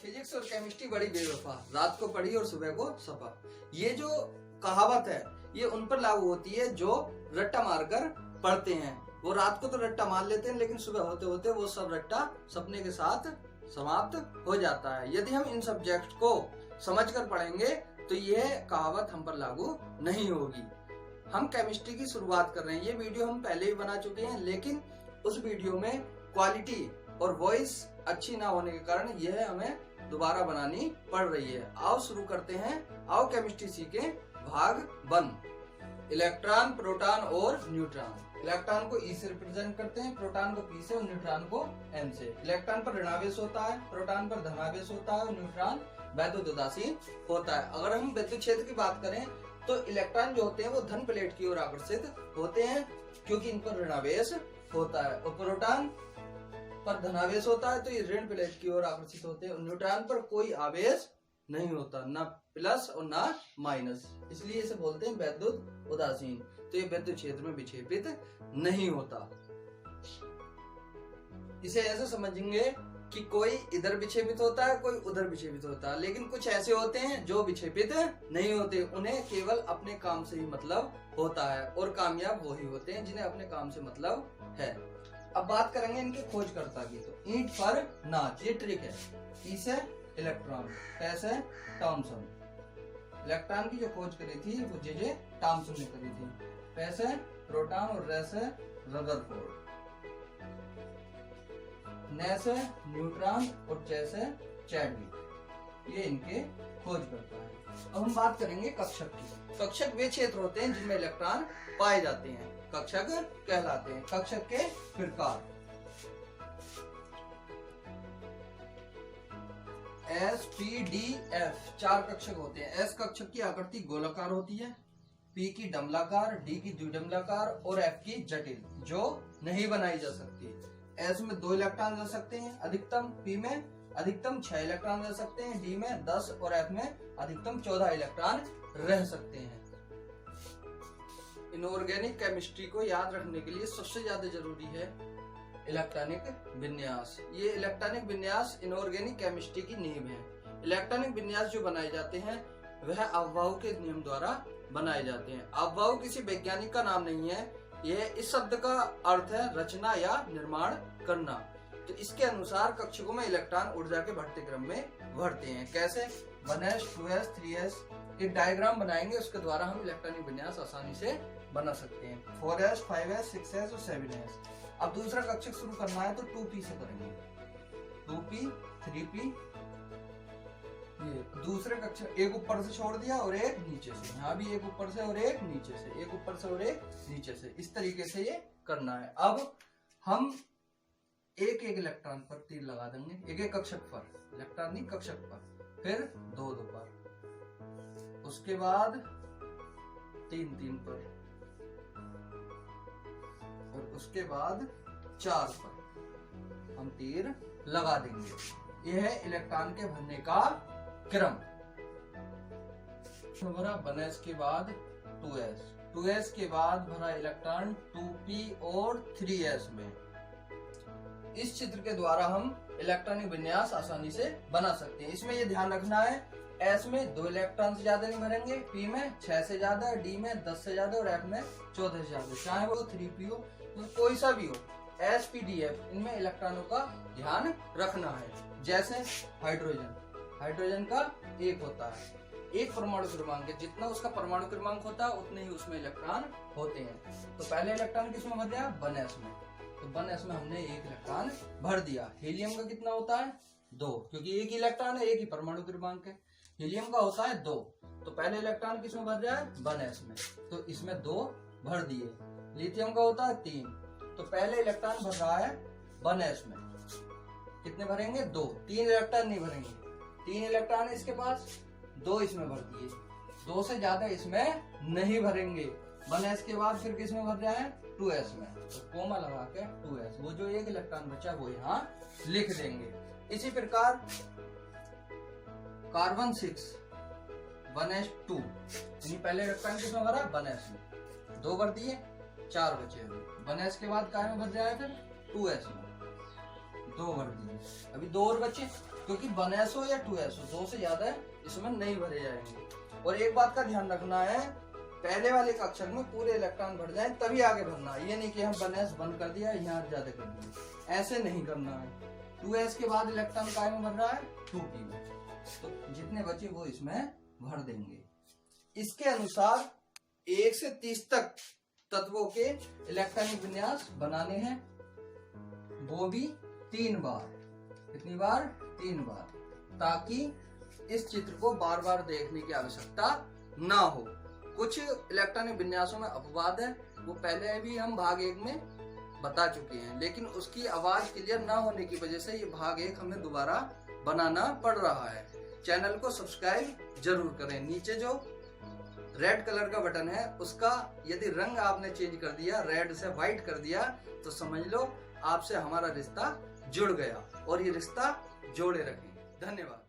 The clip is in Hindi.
फिजिक्स और केमिस्ट्री बड़ी बेवफा, रात को पढ़ी और सुबह को सपा। ये जो कहावत है ये उन पर लागू होती है जो रट्टा मारकर पढ़ते हैं। वो रात को तो रट्टा मार लेते हैं, लेकिन सुबह होते होते वो सब रट्टा सपने के साथ समाप्त हो जाता है। यदि हम इन सब्जेक्ट को समझकर पढ़ेंगे तो यह कहावत हम पर लागू नहीं होगी। हम केमिस्ट्री की शुरुआत कर रहे हैं। ये वीडियो हम पहले ही बना चुके हैं, लेकिन उस वीडियो में क्वालिटी और वॉइस अच्छी ना होने के कारण यह हमें दोबारा बनानी पड़ रही है। आओ शुरू करते हैं। आओ केमिस्ट्री सीखें। भाग 1, इलेक्ट्रॉन, प्रोटॉन और न्यूट्रॉन। इलेक्ट्रॉन को E से रिप्रेजेंट करते हैं, प्रोटॉन को P से और न्यूट्रॉन को N से। इलेक्ट्रॉन पर ऋणावेश होता है, प्रोटॉन पर धनावेश होता है और न्यूट्रॉन वैद्युत उदासीन होता है। अगर हम विद्युत क्षेत्र की बात करें तो इलेक्ट्रॉन जो होते हैं वो धन प्लेट की ओर आकर्षित होते हैं क्योंकि इन पर ऋणावेश होता है, और प्रोटॉन पर धनावेश होता है तो ये ऋण प्लेट की ओर आकर्षित होते हैं। न्यूट्रॉन पर कोई आवेश नहीं होता, ना प्लस और ना माइनस, इसलिए इसे बोलते हैं वैद्युत उदासीन। तो ये विद्युत क्षेत्र में विक्षेपित नहीं होता। इसे ऐसे समझेंगे कि कोई इधर विक्षेपित होता है, कोई उधर विक्षेपित होता है, लेकिन कुछ ऐसे होते हैं जो विक्षेपित नहीं होते। उन्हें केवल अपने काम से ही मतलब होता है, और कामयाब वही होते हैं जिन्हें अपने काम से मतलब है। अब बात करेंगे इनके खोजकर्ता की। तो ईंट पर नाच, ये ट्रिक है। ई से इलेक्ट्रॉन, टे से थॉमसन। इलेक्ट्रॉन की जो खोज करी थी वो जे थॉमसन ने करी थी। पे से प्रोटॉन और रे से रदरफोर्ड। ने से न्यूट्रॉन और चे से चैडविक। ये इनके खोजकर्ता है। अब हम बात करेंगे कक्षक की। कक्षक वे क्षेत्र होते हैं जिनमें इलेक्ट्रॉन पाए जाते हैं, कक्षक कहलाते हैं। कक्षक के प्रकार S, P, D, F 4 कक्षक होते हैं। S कक्षक की आकृति गोलाकार होती है, P की डमलाकार, D की द्विडमलाकार और F की जटिल, जो नहीं बनाई जा सकती। S में 2 इलेक्ट्रॉन रह सकते हैं अधिकतम, P में अधिकतम 6 इलेक्ट्रॉन रह सकते हैं, D में 10 और F में अधिकतम 14 इलेक्ट्रॉन रह सकते हैं। इनऑर्गेनिक केमिस्ट्री को याद रखने के लिए सबसे ज्यादा जरूरी है इलेक्ट्रॉनिक विन्यास। ये इलेक्ट्रॉनिक विन्यास इनऑर्गेनिक केमिस्ट्री की नींव है। इलेक्ट्रॉनिक विन्यास जो बनाए जाते हैं वह अफवाह के नियम द्वारा बनाए जाते हैं। अफवाह किसी वैज्ञानिक का नाम नहीं है, यह इस शब्द का अर्थ है रचना या निर्माण करना। तो इसके अनुसार कक्षकों में इलेक्ट्रॉन ऊर्जा के बढ़ते क्रम में बढ़ते हैं। कैसे? 1s, 2s, 3s। एक डायग्राम बनाएंगे, उसके द्वारा हम इलेक्ट्रॉनिक विन्यास आसानी से बना सकते हैं। 4s, 5s, 6s और 7s। अब दूसरा कक्षक शुरू करना है तो 2p से करेंगे। 2p, 3p। ये दूसरे कक्षक, एक ऊपर से छोड़ दिया और एक नीचे से। यहाँ भी एक ऊपर से और एक नीचे से, एक ऊपर से और एक नीचे से, इस तरीके से ये करना है। अब हम एक एक इलेक्ट्रॉन पर तीर लगा देंगे, एक एक कक्षक पर, इलेक्ट्रॉन नहीं कक्षक पर, फिर 2 पर, उसके बाद 3 पर, और उसके बाद 4 पर हम तीर लगा देंगे। यह है इलेक्ट्रॉन के भरने का क्रम। भरा 1s के बाद 2s, 2s के बाद भरा इलेक्ट्रॉन 2p और 3s में। इस चित्र के द्वारा हम इलेक्ट्रॉनिक विन्यास आसानी से बना सकते हैं। इसमें यह ध्यान रखना है, S में 2 इलेक्ट्रॉन से ज्यादा नहीं भरेंगे, P में 6 से ज्यादा, D में 10 से ज्यादा और F में 14 से ज्यादा। चाहे वो 3p हो, तो कोई सा भी हो, S, P, D, F, इनमें इलेक्ट्रॉनों का ध्यान रखना है। जैसे हाइड्रोजन, हाइड्रोजन का 1 होता है, एक परमाणु क्रमांक है, जितना उसका परमाणु क्रमांक होता है उतने ही उसमें इलेक्ट्रॉन होते हैं। तो पहले इलेक्ट्रॉन किसमें भर दिया? 1s में। तो 1s में हमने 1 इलेक्ट्रॉन भर दिया। हीलियम का कितना होता है? 2, क्योंकि एक इलेक्ट्रॉन है, एक ही परमाणु क्रमांक है। हीलियम का होता है 2, तो पहले इलेक्ट्रॉन किसमें भर रहा है? 1s में, तो इसमें 2 भर दिए। लिथियम का होता है 3, तो पहले इलेक्ट्रॉन भर रहा है 1s में, कितने भरेंगे? 2, 3 इलेक्ट्रॉन नहीं भरेंगे। 3 इलेक्ट्रॉन है इसके पास, 2 इसमें भर दिए, 2 से ज्यादा इसमें नहीं भरेंगे। 1s के बाद फिर किसमें भर रहा है? 2s में, तो कोमा लगा के 2s, वो जो 1 इलेक्ट्रॉन बचा वो यहाँ लिख देंगे। इसी प्रकार कार्बन 6, 1s2, यानी पहले इलेक्ट्रॉन किसमें भरा? 1s में, 2 भर दिए, 4 बचे। 1s के बाद काय में भर जाए? फिर 2s में, 2 भर दिए, अभी 2 और बचे। क्योंकि 1s हो या 2s हो, 2 से ज्यादा इसमें नहीं भरे जाएंगे। और एक बात का ध्यान रखना है, पहले वाले कक्षक में पूरे इलेक्ट्रॉन भर जाए तभी आगे भरना है। ये नहीं कि हम 1s बंद कर दिया यहाँ ज्यादा कर दिया, ऐसे नहीं करना है। 2s के बाद इलेक्ट्रॉन काय में भर रहा है, 2p में, तो जितने बचे वो इसमें भर देंगे। इसके अनुसार 1 से 30 तक तत्वों के इलेक्ट्रॉनिक विन्यास बनाने हैं, वो भी 3 बार। कितनी बार? 3 बार, ताकि इस चित्र को बार बार देखने की आवश्यकता ना हो। कुछ इलेक्ट्रॉनिक विन्यासों में अपवाद है, वो पहले भी हम भाग 1 में बता चुके हैं, लेकिन उसकी आवाज क्लियर ना होने की वजह से ये भाग 1 हमें दोबारा बनाना पड़ रहा है। चैनल को सब्सक्राइब जरूर करें। नीचे जो रेड कलर का बटन है उसका यदि रंग आपने चेंज कर दिया, रेड से व्हाइट कर दिया, तो समझ लो आपसे हमारा रिश्ता जुड़ गया, और ये रिश्ता जोड़े रखें। धन्यवाद।